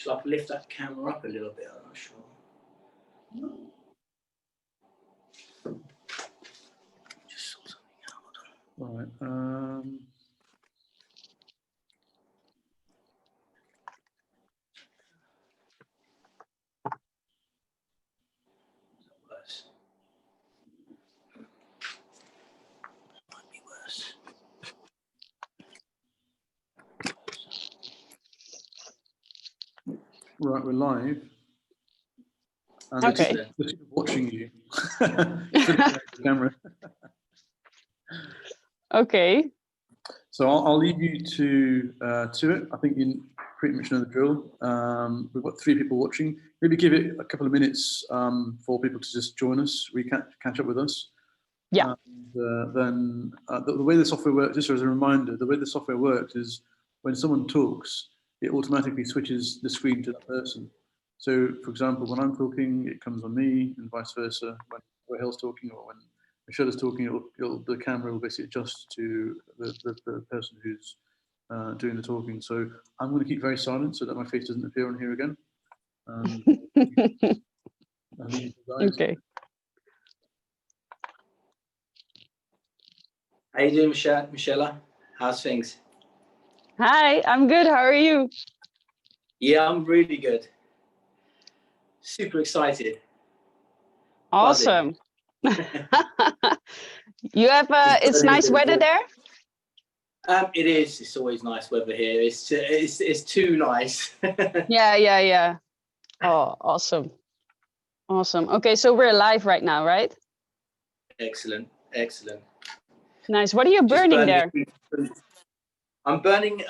Shall I lift that camera up a little bit? I'm not sure. Just saw something out. All right. Worse. Might be worse. Right, we're live. And Okay. Just watching you. The camera. Okay. So I'll leave you to it. I think you pretty much know the drill. We've got 3 people watching. Maybe give it a couple of minutes for people to just join us, catch up with us. Yeah. And, then the way the software works, just as a reminder, the way the software works is when someone talks, it automatically switches the screen to that person. So, for example, when I'm talking, it comes on me, and vice versa. When Rahil's talking or when Michelle is talking, the camera will basically adjust to the person who's doing the talking. So I'm going to keep very silent so that my face doesn't appear on here again. Okay. How you doing, Michelle? How's things? Hi, I'm good. How are you? Yeah, I'm really good. Super excited. Awesome. You have it's nice weather there? It is. It's always nice weather here. It's too nice. Yeah. Oh, awesome. Okay, so we're live right now, right? Excellent. Nice. What are you burning there? I'm burning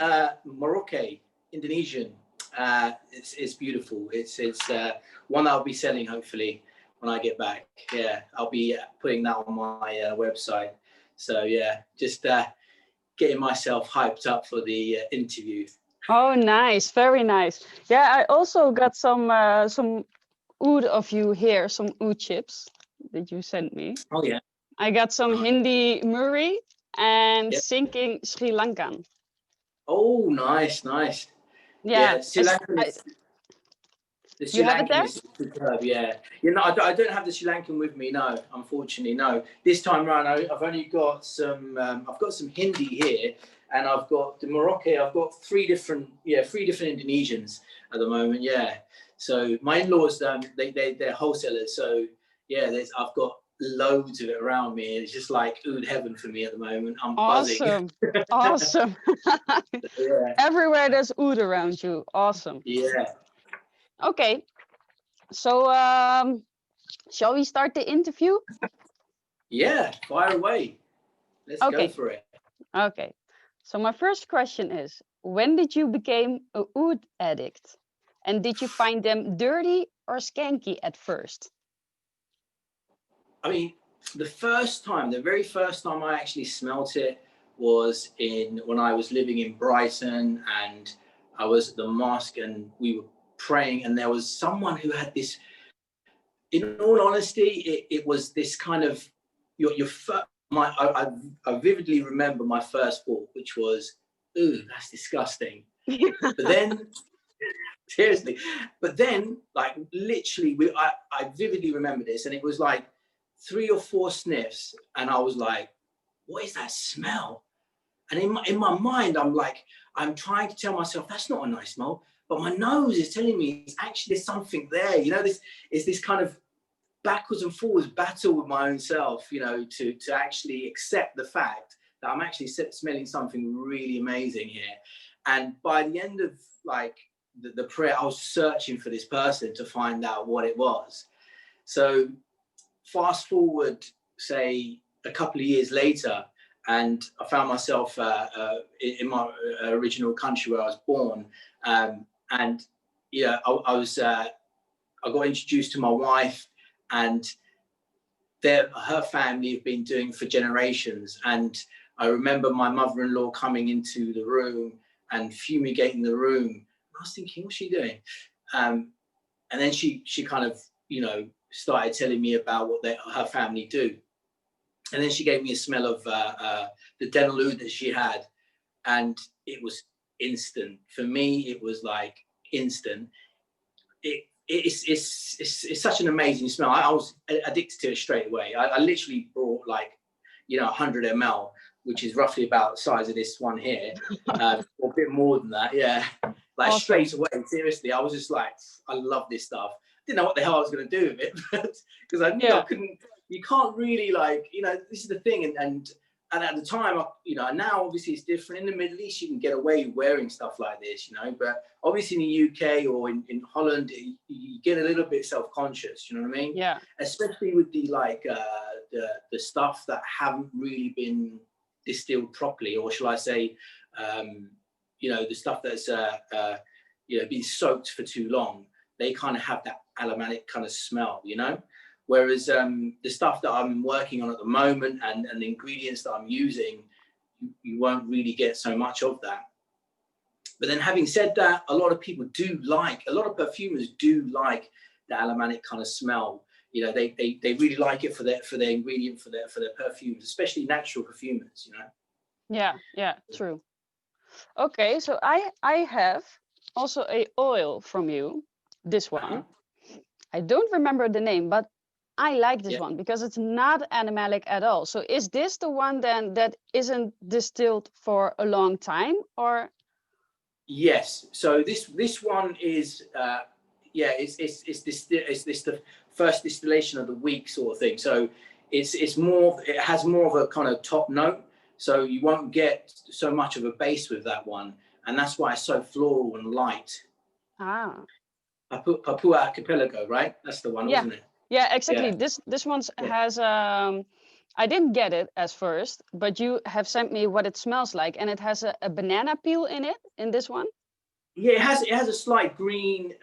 Morocco, Indonesian. It's beautiful. It's one I'll be selling hopefully when I get back. Yeah, I'll be putting that on my website. So yeah, just getting myself hyped up for the interview. Oh, nice. Very nice. Yeah, I also got some oud of you here, some oud chips that you sent me. Oh yeah. I got some Hindi Murri and Yep. sinking Sri Lankan. Oh, nice. Yeah. Sri Lankan. The Sri Lankan is superb, yeah. You know, I don't have the Sri Lankan with me, no. Unfortunately, no. This time around, I've only got some. I've got some Hindi here, and I've got the Morocco. I've got 3 different Indonesians at the moment, yeah. So my in-laws, they're wholesalers, so yeah, I've got loads of it around me. It's just like oud heaven for me at the moment. I'm buzzing. Awesome. Yeah. Everywhere there's oud around you. Awesome. Yeah. Okay, so shall we start the interview? Yeah, fire away. Let's go for it. Okay, so my first question is, when did you become a oud addict? And did you find them dirty or skanky at first? I mean, the very first time I actually smelt it was when I was living in Brighton, and I was at the mosque and we were praying, and there was someone who had this, in all honesty, it was this kind of, I vividly remember my first thought, which was, ooh, that's disgusting. But then, seriously, like literally, I vividly remember this, and it was like 3 or 4 sniffs, and I was like, what is that smell? And in my mind, I'm trying to tell myself that's not a nice smell, but my nose is telling me it's actually there's something there. You know, this is this kind of backwards and forwards battle with my own self, you know, to actually accept the fact that I'm actually smelling something really amazing here. And by the end of like the prayer, I was searching for this person to find out what it was. So fast forward, say a couple of years later, and I found myself in my original country where I was born, and yeah, I got introduced to my wife, and her family have been doing for generations. And I remember my mother-in-law coming into the room and fumigating the room. I was thinking, what's she doing? And then she kind of, you know, started telling me about what her family do. And then she gave me a smell of the dental oud that she had, and it was instant. For me, it was like instant. it's such an amazing smell. I was addicted to it straight away. I literally bought like, 100 ml, which is roughly about the size of this one here, or a bit more than that. Yeah, like Awesome. straight away. Seriously, I was just like, I love this stuff. Didn't know what the hell I was going to do with it, because I knew I couldn't. You can't really this is the thing, and at the time, now obviously it's different. In the Middle East, you can get away wearing stuff like this, but obviously in the UK or in Holland, you get a little bit self-conscious, you know what I mean? Yeah. Especially with the the stuff that haven't really been distilled properly, or shall I say, the stuff that's been soaked for too long. They kind of have that aromatic kind of smell, Whereas the stuff that I'm working on at the moment and the ingredients that I'm using, you won't really get so much of that. But then having said that, a lot of perfumers do like the aromatic kind of smell. They really like it for their ingredient, for their perfumes, especially natural perfumers, Yeah, true. Okay, so I have also a oil from you, this one. I don't remember the name, but I like this one because it's not animalic at all. So is this the one then that isn't distilled for a long time, or? Yes. So this one is it's the first distillation of the week sort of thing. So it has more of a kind of top note. So you won't get so much of a base with that one, and that's why it's so floral and light. Papua Archipelago, right? That's the one, wasn't it? Yeah, exactly. Yeah. This one has I didn't get it as first, but you have sent me what it smells like, and it has a banana peel in it. In this one. Yeah, it has a slight green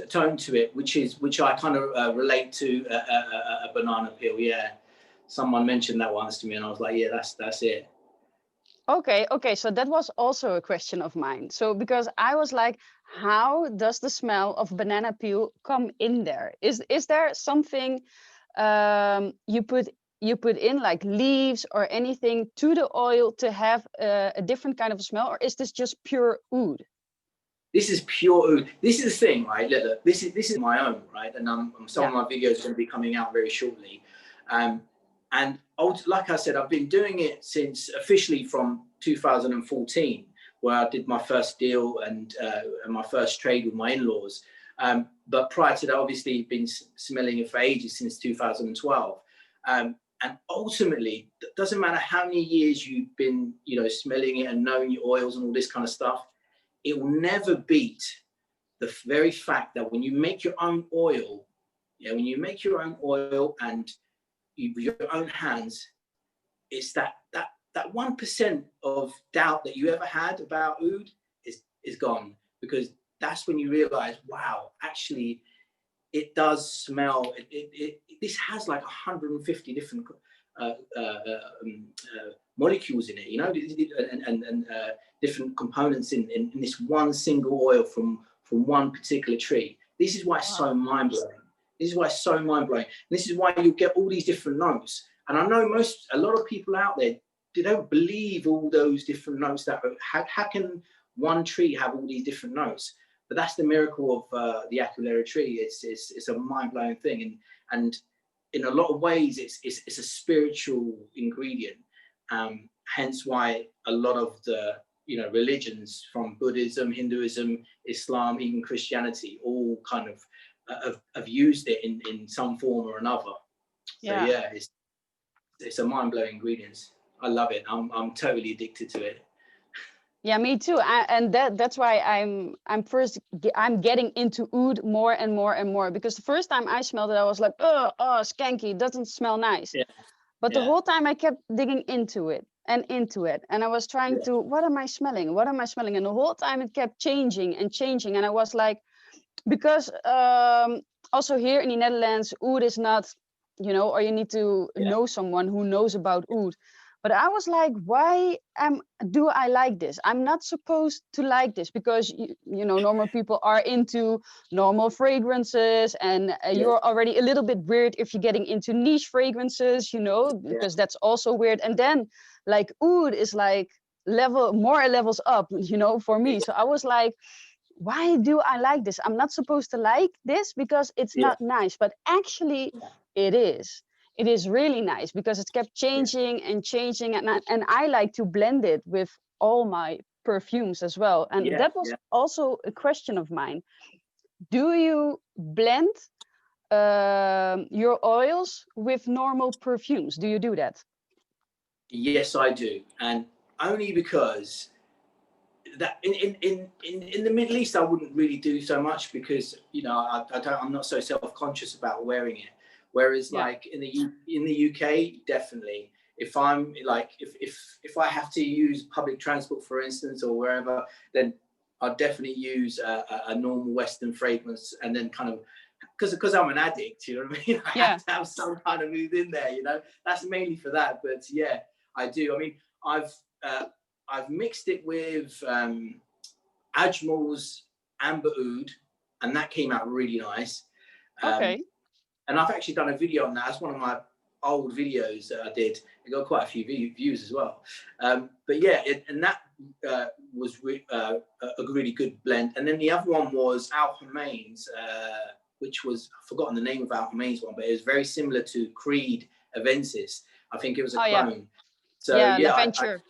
tone to it, which I kind of relate to a banana peel. Yeah, someone mentioned that once to me, and I was like, yeah, that's it. Okay, so that was also a question of mine. So because I was like, how does the smell of banana peel come in there? Is there something you put in, like leaves or anything to the oil to have a different kind of smell, or is this just pure oud? This is pure oud. This is the thing, right? Look, this is my own, right? And some of my videos are going to be coming out very shortly. And like I said, I've been doing it since officially from 2014, where I did my first deal and my first trade with my in-laws. But prior to that, obviously, been smelling it for ages, since 2012. And ultimately, it doesn't matter how many years you've been, smelling it and knowing your oils and all this kind of stuff, it will never beat the very fact that when you make your own oil, and with your own hands, it's that 1% of doubt that you ever had about oud is gone, because that's when you realize, wow, actually it does smell. This has like 150 different molecules in it, and different components in this one single oil from one particular tree. This is why it's so mind-blowing. This is why you get all these different notes. And I know a lot of people out there, they don't believe all those different notes. How can one tree have all these different notes? But that's the miracle of the Aquilera tree. It's a mind-blowing thing, and in a lot of ways, it's a spiritual ingredient. Hence why a lot of the religions, from Buddhism, Hinduism, Islam, even Christianity, all kind of have used it in some form or another. So yeah, it's a mind-blowing ingredient. I love it. I'm totally addicted to it. Yeah, me too. And that's why I'm getting into oud more and more and more, because the first time I smelled it, I was like, oh, skanky, doesn't smell nice. Yeah. But the whole time I kept digging into it, and I was trying to, what am I smelling? What am I smelling? And the whole time it kept changing and changing. And I was like, because also here in the Netherlands, oud is not, or you need to know someone who knows about oud. But I was like, why do I like this? I'm not supposed to like this, because normal people are into normal fragrances, and you're already a little bit weird if you're getting into niche fragrances, because that's also weird. And then like oud is like more levels up, for me. So I was like, why do I like this? I'm not supposed to like this because it's not nice, but actually it is. It is really nice because it kept changing and changing, and I like to blend it with all my perfumes as well. And that was also a question of mine. Do you blend your oils with normal perfumes? Do you do that? Yes, I do, and only because that in the Middle East I wouldn't really do so much because I'm not so self-conscious about wearing it. Whereas like in the UK, definitely. If I'm like if I have to use public transport, for instance, or wherever, then I'll definitely use a normal Western fragrance, and then kind of because I'm an addict, you know what I mean? I have to have some kind of mood in there, That's mainly for that. But yeah, I do. I mean, I've mixed it with Ajmal's Amber Oud, and that came out really nice. Okay. And I've actually done a video on that. That's one of my old videos that I did. It got quite a few views as well. But yeah, and that was a really good blend. And then the other one was Al Hamane's, which was, I've forgotten the name of Al Hamane's one, but it was very similar to Creed Avensis. I think it was a clone. So L'Aventure.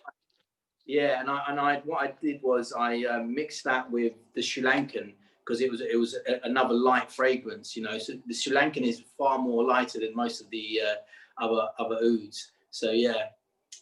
What I did was I mixed that with the Sri Lankan, because it was another light fragrance, So the Sri Lankan is far more lighter than most of the other ouds. So yeah,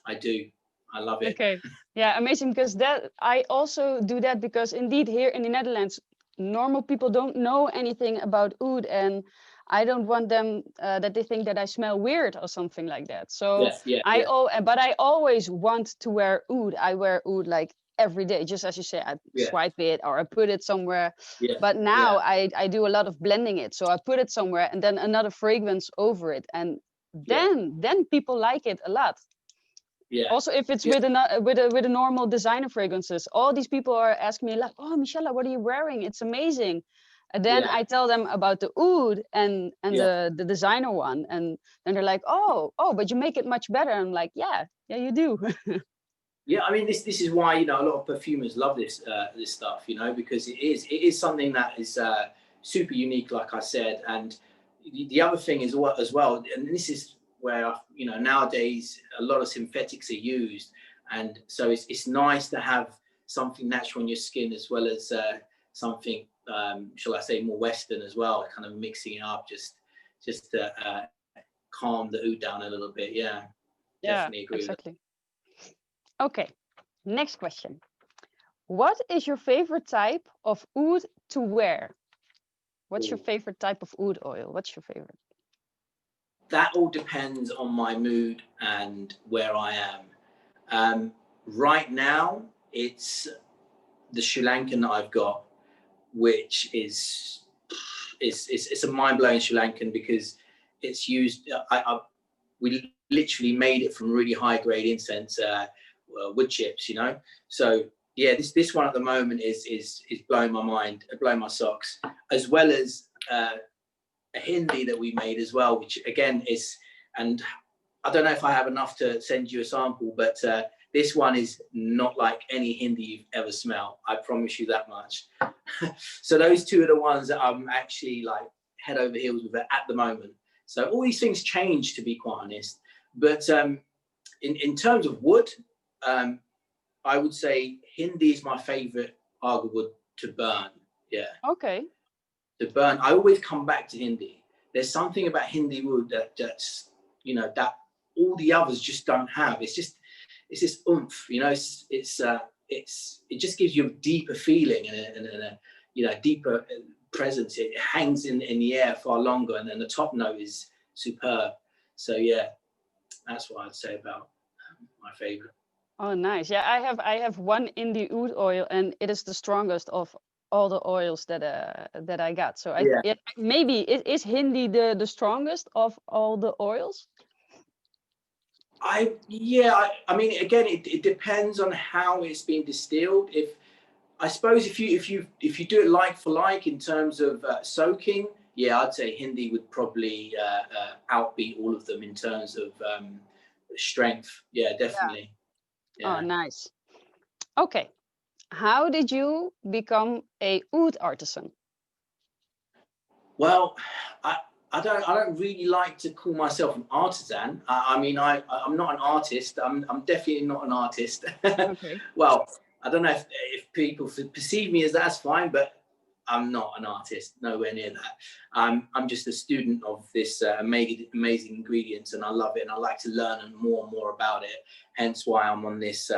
I do. I love it. Okay. Yeah, amazing. Because that I also do that because indeed here in the Netherlands, normal people don't know anything about oud, and I don't want them that they think that I smell weird or something like that. So but I always want to wear oud. I wear oud like every day, just as you say, I swipe it or I put it somewhere. But now I do a lot of blending it. So I put it somewhere and then another fragrance over it, and then people like it a lot. Yeah. Also, if it's with a normal designer fragrances, all these people are asking me like, "Oh, Michelle, what are you wearing? It's amazing." And then I tell them about the oud and the designer one, and then they're like, "Oh, but you make it much better." I'm like, "Yeah, you do." Yeah, I mean, this is why a lot of perfumers love this stuff, because it is something that is super unique, like I said. And the other thing is as well, and this is where nowadays a lot of synthetics are used, and so it's nice to have something natural on your skin as well as something, shall I say, more Western as well, kind of mixing it up just to calm the oud down a little bit. Yeah, definitely agree exactly. Okay, next question. What is your favorite type of oud to wear? What's your favorite type of oud oil? What's your favorite? That all depends on my mood and where I am. Right now, it's the Sri Lankan that I've got, which is it's a mind-blowing Sri Lankan because it's used. We literally made it from really high-grade incense wood chips, So yeah, this one at the moment is blowing my mind, blowing my socks, as well as a Hindi that we made as well, which again is, and I don't know if I have enough to send you a sample, but this one is not like any Hindi you've ever smelled. I promise you that much. So those two are the ones that I'm actually like head over heels with at the moment. So all these things change, to be quite honest. But in terms of wood, I would say Hindi is my favorite agar wood to burn. Yeah. Okay. To burn, I always come back to Hindi. There's something about Hindi wood that's that all the others just don't have. It's this oomph, it just gives you a deeper feeling and a deeper presence. It hangs in the air far longer, and then the top note is superb. So yeah, that's what I'd say about my favorite. Oh, nice. Yeah, I have one Indie oud oil, and it is the strongest of all the oils that I got. So maybe is Hindi the strongest of all the oils? I mean, again, it depends on how it's been distilled. I suppose if you do it like for like in terms of soaking, I'd say Hindi would probably outbeat all of them in terms of strength. Yeah, definitely. Yeah. Oh, nice. Okay, How did you become a oud artisan? Well, I don't really like to call myself an artisan. I mean, I'm not an artist. I'm definitely not an artist. Okay. Well, I don't know if people perceive me as that's fine, but I'm not an artist, nowhere near that. I'm just a student of this amazing ingredients, and I love it, and I like to learn and more about it. Hence why I'm on this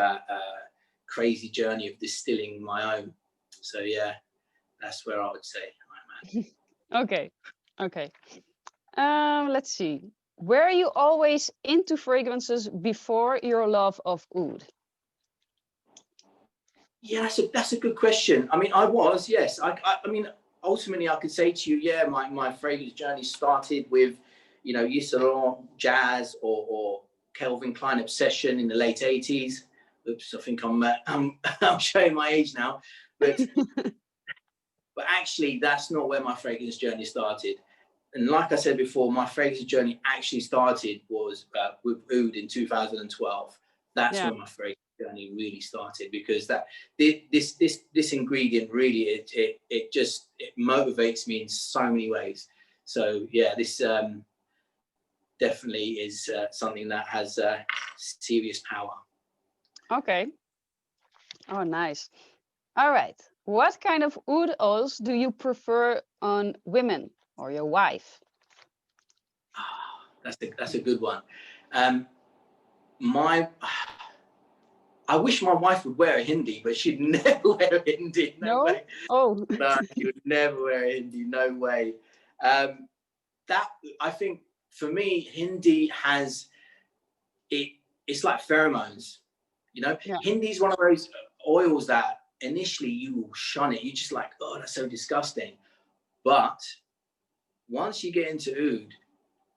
crazy journey of distilling my own. So yeah, that's where I would say I'm at. Okay. Okay. Let's see. Were you always into fragrances before your love of oud? Yeah, that's a good question. I mean, I was, yes. I mean, ultimately, I could say to you, yeah, my fragrance journey started with, you know, Yves Saint Laurent jazz or Calvin Klein obsession in the late '80s. Oops, I think I'm showing my age now, but actually, that's not where my fragrance journey started. And like I said before, my fragrance journey actually started was with oud in 2012. That's Yeah. when my fragrance journey really started, because that this ingredient really it motivates me in so many ways. So yeah, this definitely is something that has serious power. Okay. Oh, nice. All right. What kind of oud oils do you prefer on women or your wife? That's a good one. My I wish my wife would wear a Hindi, but she'd never wear a Hindi. No No? way. Oh, No, she would never wear a Hindi. No way. Um, that I think for me, Hindi has it. It's like pheromones. You know, yeah. Hindi's one of those oils that initially you will shun it. You're just like, oh, that's so disgusting. But once you get into oud,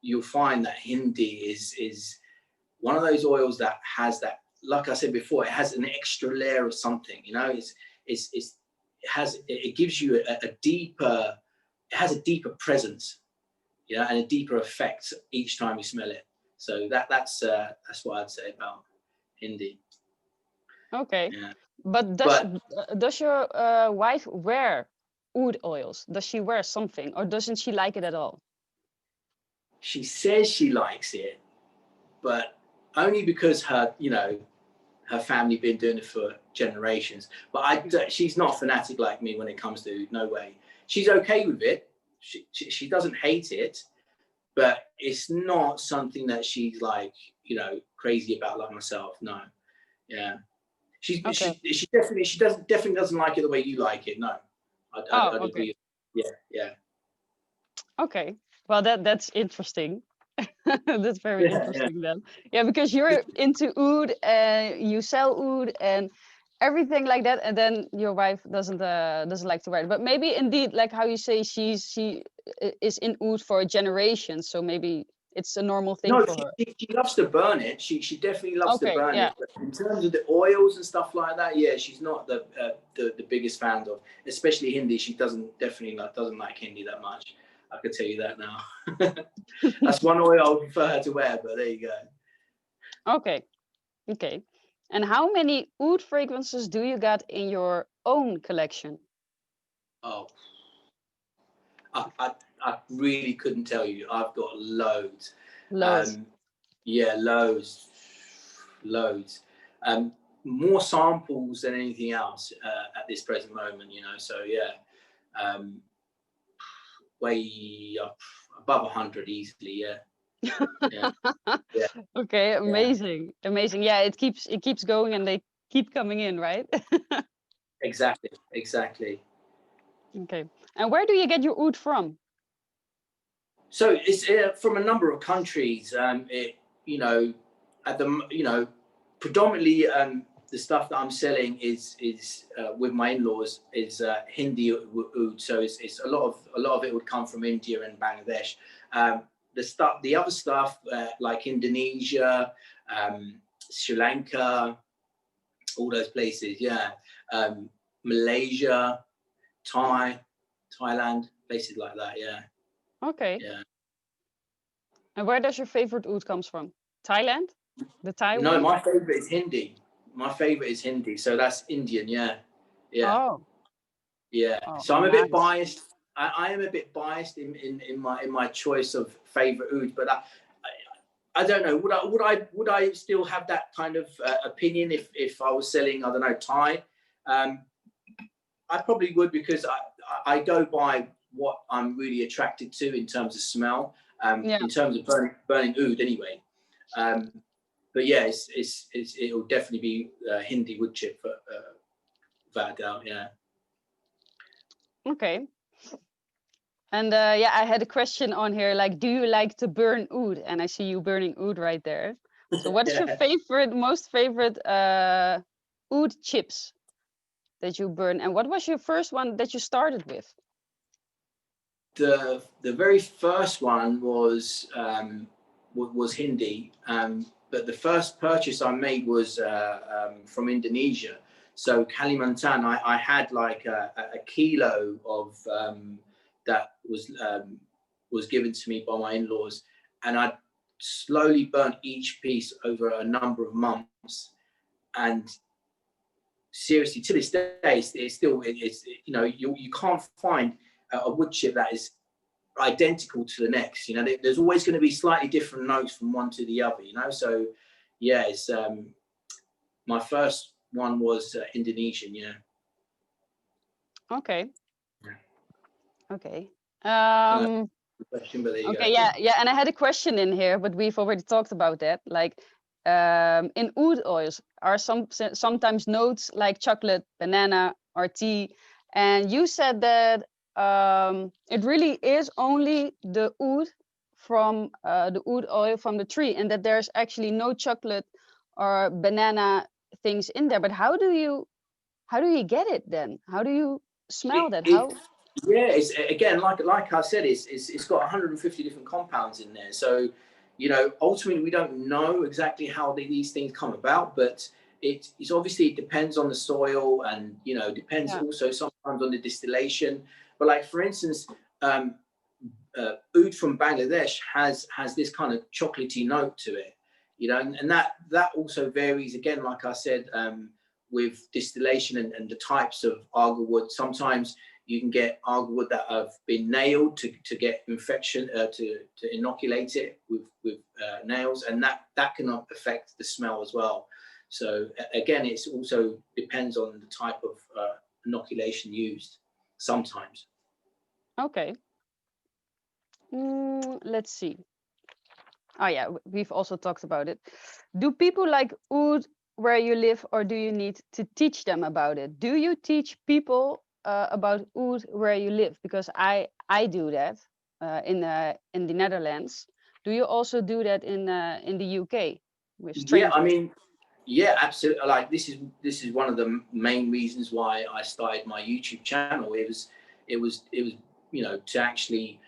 you'll find that Hindi is one of those oils that has that, like I said before, it has an extra layer of something. You know, it gives you a deeper, it has a deeper presence, you know, and a deeper effect each time you smell it. So that's what I'd say about Hindi. Okay. Yeah, But but does your wife wear oud oils? Does she wear something, or doesn't she like it at all? she says she likes it, but only because her family been doing it for generations. But she's not a fanatic like me when it comes to, no way. She's okay with it. She doesn't hate it, but it's not something that she's like, crazy about like myself. No. Yeah. Okay. Definitely doesn't like it the way you like it. No. Oh, I'd okay. agree. Yeah. Yeah. Okay. Well, that's interesting. That's very Yeah. Yeah. interesting then. Yeah, because you're into oud and you sell oud and everything like that, and then your wife doesn't like to wear it. But maybe indeed, like how you say, she is in oud for generations, so maybe it's a normal thing No, for her. she loves to burn it. She definitely loves to Okay. burn Yeah. it. But in terms of the oils and stuff like that, yeah, she's not the biggest fan of, especially Hindi. She doesn't like Hindi that much. I could tell you that now. That's one oil I would prefer her to wear. But there you go. Okay. Okay. And how many oud fragrances do you got in your own collection? Oh, I really couldn't tell you. I've got loads. Loads. Um, yeah, loads. More samples than anything else at this present moment. So yeah. Um, Way up above 100 easily. Yeah. Yeah. Yeah. Okay, Yeah. amazing. Amazing. Yeah, it keeps going and they keep coming in, right? Exactly. Exactly. Okay. And where do you get your oud from? So it's from a number of countries. You know, at the predominantly the stuff that I'm selling is with my in-laws is Hindi oud. So it's a lot of it would come from India and Bangladesh. The other stuff like Indonesia, Sri Lanka, all those places. Yeah, Malaysia, Thailand, places like that. Yeah, Okay. yeah. And where does your favorite oud comes from? Thailand? The Thai No, one? my favorite is Hindi. My favorite is Hindi. So that's Indian. Yeah, Yeah. Oh, Yeah. oh, So I'm a bit nice. biased. I am a bit biased in my choice of favorite oud, but I don't know. Would I still have that kind of opinion if I was selling, I don't know, Thai? I probably would, because I go by what I'm really attracted to in terms of smell, Yeah. in terms of burning oud anyway. But yeah, it will definitely be Hindi wood chip without a doubt. Yeah. Okay. And yeah, I had a question on here, like, do you like to burn oud? And I see you burning oud right there. So what is your Yeah. most favorite oud chips that you burn? And what was your first one that you started with? The very first one was Hindi, but the first purchase I made was from Indonesia. So Kalimantan, I had like a kilo of that was given to me by my in-laws, and I slowly burnt each piece over a number of months. And seriously, to this day, it's still, it's, you know, you can't find a wood chip that is identical to the next. You know, there's always going to be slightly different notes from one to the other. You know, so yeah, it's my first one was Indonesian. Yeah. Okay. Yeah. Okay. Question, but there you go. Okay, yeah, and I had a question in here, but we've already talked about that. Like, in oud oils are sometimes notes like chocolate, banana, or tea, and you said that it really is only the oud from the oud oil from the tree, and that there's actually no chocolate or banana things in there. But how do you get it then? How do you smell that? It, How? yeah, it's again, like I said, it's got 150 different compounds in there. So, you know, ultimately we don't know exactly how these things come about, but it's obviously, it depends on the soil, and you know, depends Yeah, also sometimes on the distillation. But like for instance, um, oud from Bangladesh has this kind of chocolatey note to it, you know, and that also varies again, like I said, with distillation and the types of agar wood. Sometimes you can get agar wood that have been nailed to get infection, to inoculate it with nails, and that can affect the smell as well. So again, it's also depends on the type of inoculation used sometimes. okay. Let's see. Oh yeah, we've also talked about it. Do people like oud where you live, or do you need to teach them about it? Do you teach people about oud where you live? Because I do that in the Netherlands. Do you also do that in the UK with Yeah, I strangers? mean, yeah, absolutely. Like this is one of the main reasons why I started my YouTube channel. It was you know, to actually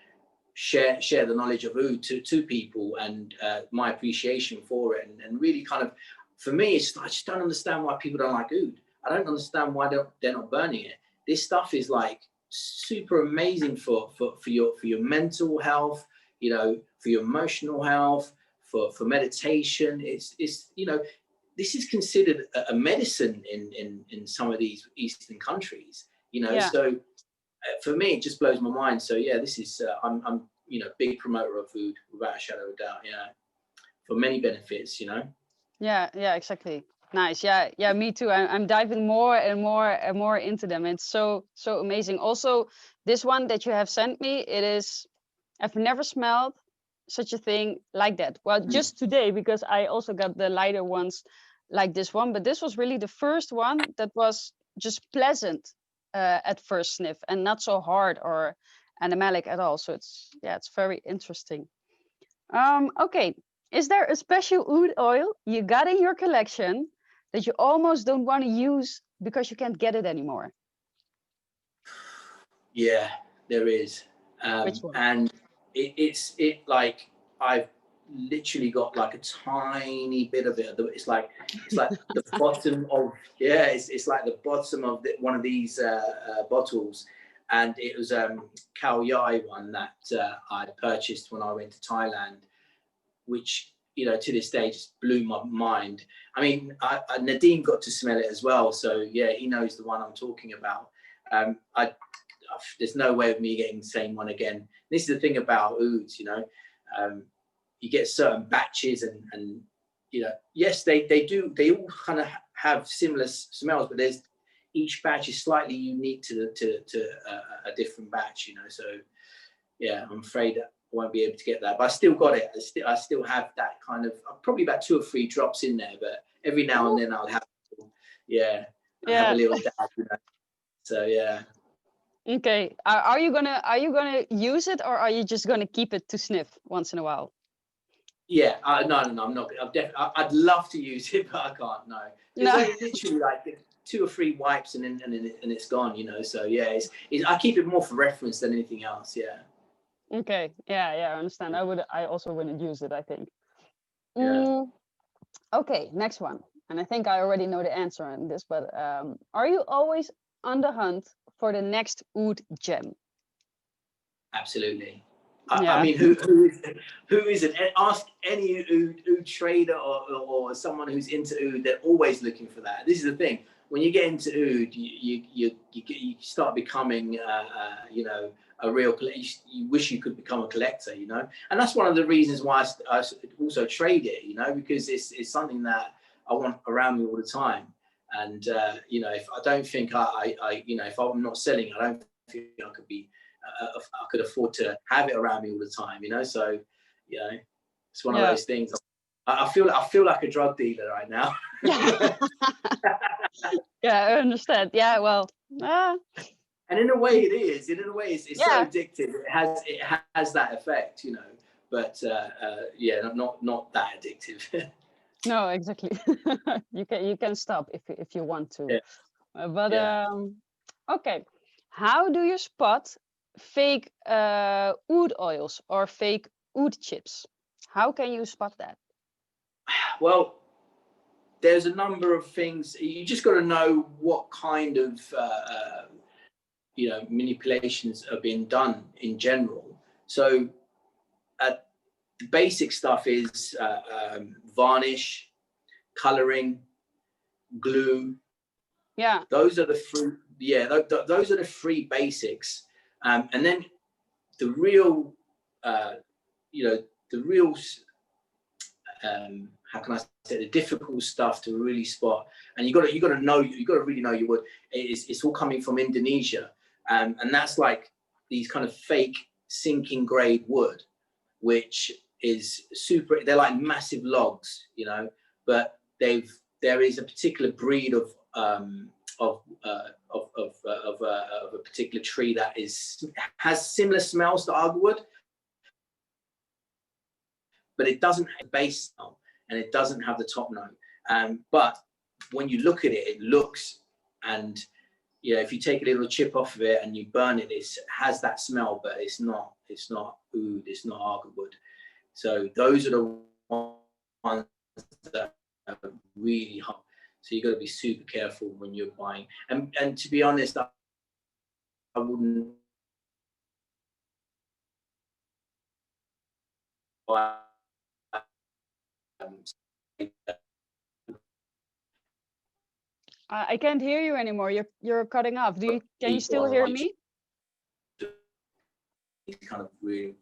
share the knowledge of oud to people, and my appreciation for it, and really kind of, for me, it's, I just don't understand why people don't like oud. I don't understand why they're not burning it. This stuff is like super amazing for your mental health, you know, for your emotional health, for meditation. It's you know, this is considered a medicine in some of these Eastern countries, you know. Yeah. So for me, it just blows my mind. So yeah, this is I'm you know, big promoter of oud without a shadow of a doubt. Yeah, for many benefits, you know. Yeah, exactly. Nice. Yeah, me too. I'm diving more and more and more into them. It's so amazing. Also, this one that you have sent me, I've never smelled such a thing like that. Well, just today, because I also got the lighter ones like this one, but this was really the first one that was just pleasant at first sniff, and not so hard or animalic at all. So it's very interesting. Okay. Is there a special oud oil you got in your collection that you almost don't want to use because you can't get it anymore? Yeah, there is, Which one? and it's like I've literally got like a tiny bit of it. It's like the bottom of, yeah, it's like the bottom of one of these bottles, and it was Khao Yai one that I purchased when I went to Thailand, which you know, to this day just blew my mind. I mean, Nadeem got to smell it as well, so yeah, he knows the one I'm talking about. There's no way of me getting the same one again. This is the thing about ouds, you know, you get certain batches, and you know, yes, they all kind of have similar smells, but there's each batch is slightly unique to a different batch, you know. So yeah, I'm afraid I won't be able to get that, but I still got it. I still have that kind of, probably about 2 or 3 drops in there, but every now and then I'll have, yeah, have a little dab, you know. So yeah. Okay. Are you gonna use it, or are you just gonna keep it to sniff once in a while? Yeah, no, I'm not. I'd love to use it, but I can't. No, No. it's literally like 2 or 3 wipes, and it's gone. You know, so yeah, I keep it more for reference than anything else. Yeah. Okay. Yeah, I understand. I also wouldn't use it, I think. Yeah. Okay, next one. And I think I already know the answer on this, but are you always on the hunt for the next oud gem? Absolutely. Yeah. I mean, who isn't? Ask any oud trader or someone who's into oud. They're always looking for that. This is the thing. When you get into oud, you start becoming, you know, a real. You wish you could become a collector, you know. And that's one of the reasons why I also trade it, you know, because it's something that I want around me all the time. And you know, if I don't think you know, if I'm not selling, I don't think I could be. I could afford to have it around me all the time, you know. So, you know, it's one of those things. I feel like a drug dealer right now. Yeah, I understand. Yeah, well, and in a way, it is. In a way, it's so yeah. addictive. It has that effect, you know. But yeah, not that addictive. No, exactly. You can stop if you want to. Yeah. But okay. How do you spot fake oud oils or fake oud chips? How can you spot that? Well, there's a number of things. You just got to know what kind of you know, manipulations are being done in general. So the basic stuff is varnish, coloring, glue. Yeah. Those are the three. Yeah, those are the 3 basics. And then the real, you know, the real, how can I say, the difficult stuff to really spot. And you got to know, you got to really know your wood. It's all coming from Indonesia, and that's like these kind of fake sinking grade wood, which is super. They're like massive logs, you know, but there is a particular breed of a particular tree that has similar smells to hardwood, but it doesn't have a base smell and it doesn't have the top note. But when you look at it, it looks, and you know, if you take a little chip off of it and you burn it, it has that smell, but it's not oud, it's not hardwood. So those are the ones that are really hot. So you got to be super careful when you're buying. And to be honest, I wouldn't buy. I can't hear you anymore. You're cutting off. Can you still hear me? Kind of really.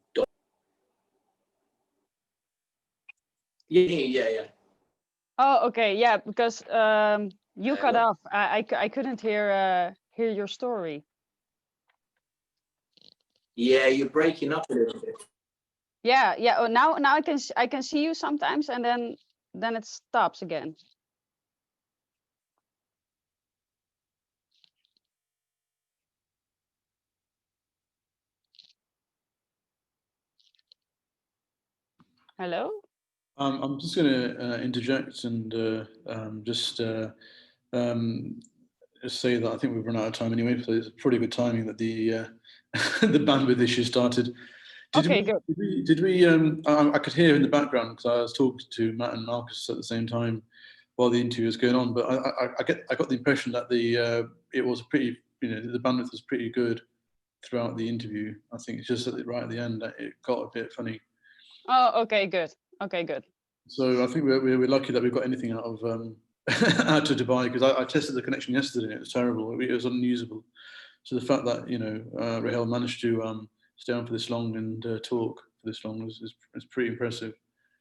Yeah. Oh, okay. Yeah, because you cut off. I couldn't hear your story. Yeah, you're breaking up a little bit. Yeah. Oh, now I can see you sometimes, and then it stops again. Hello? I'm just going to interject and just say that I think we've run out of time anyway, so it's pretty good timing that the the bandwidth issue started. Did we I could hear in the background because I was talking to Matt and Marcus at the same time while the interview was going on, but I got the impression that it was pretty, you know, the bandwidth was pretty good throughout the interview. I think it's just right at the end that it got a bit funny. Oh, okay, good. Okay, good. So I think we're lucky that we've got anything out of out to Dubai, because I tested the connection yesterday and it was terrible. It was unusable. So the fact that Rahel managed to stay on for this long and talk for this long is pretty impressive.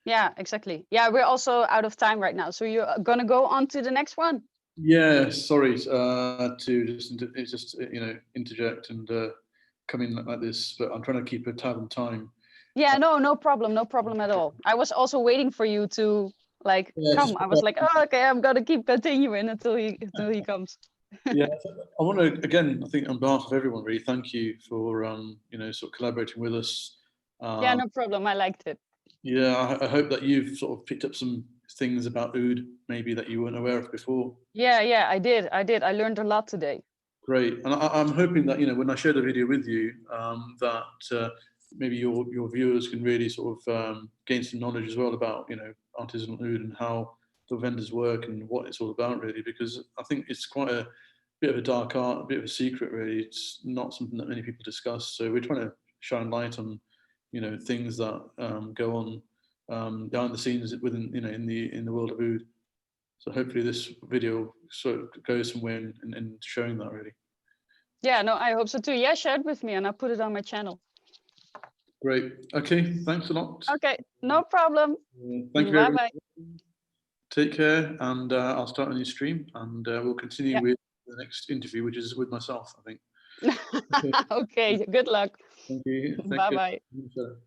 Yeah, exactly. Yeah, we're also out of time right now, so you're gonna go on to the next one. Yeah, sorry to just interject and come in like this, but I'm trying to keep a tab on time. Yeah, no problem at all. I was also waiting for you to like come. I was like, oh, okay, I'm gonna keep continuing until he comes. Yeah, I want to again, I think on behalf of everyone, really thank you for sort of collaborating with us. Yeah, no problem. I liked it. Yeah, I hope that you've sort of picked up some things about oud maybe that you weren't aware of before. Yeah, I did. I learned a lot today. Great, and I'm hoping that when I share the video with you, that maybe your viewers can really sort of gain some knowledge as well about artisanal oud and how the vendors work and what it's all about, really, because I think it's quite a bit of a dark art, a bit of a secret, really. It's not something that many people discuss, so we're trying to shine light on things that go on behind the scenes within in the world of oud. So hopefully this video sort of goes somewhere in showing that, really. Yeah, no, I hope so too. Yeah, share it with me and I'll put it on my channel. Great. Okay, thanks a lot. Okay, no problem. Thank you very much. Bye-bye. Take care, and I'll start a new stream, and we'll continue with the next interview, which is with myself, I think. Okay, good luck. Thank you. Bye-bye. You.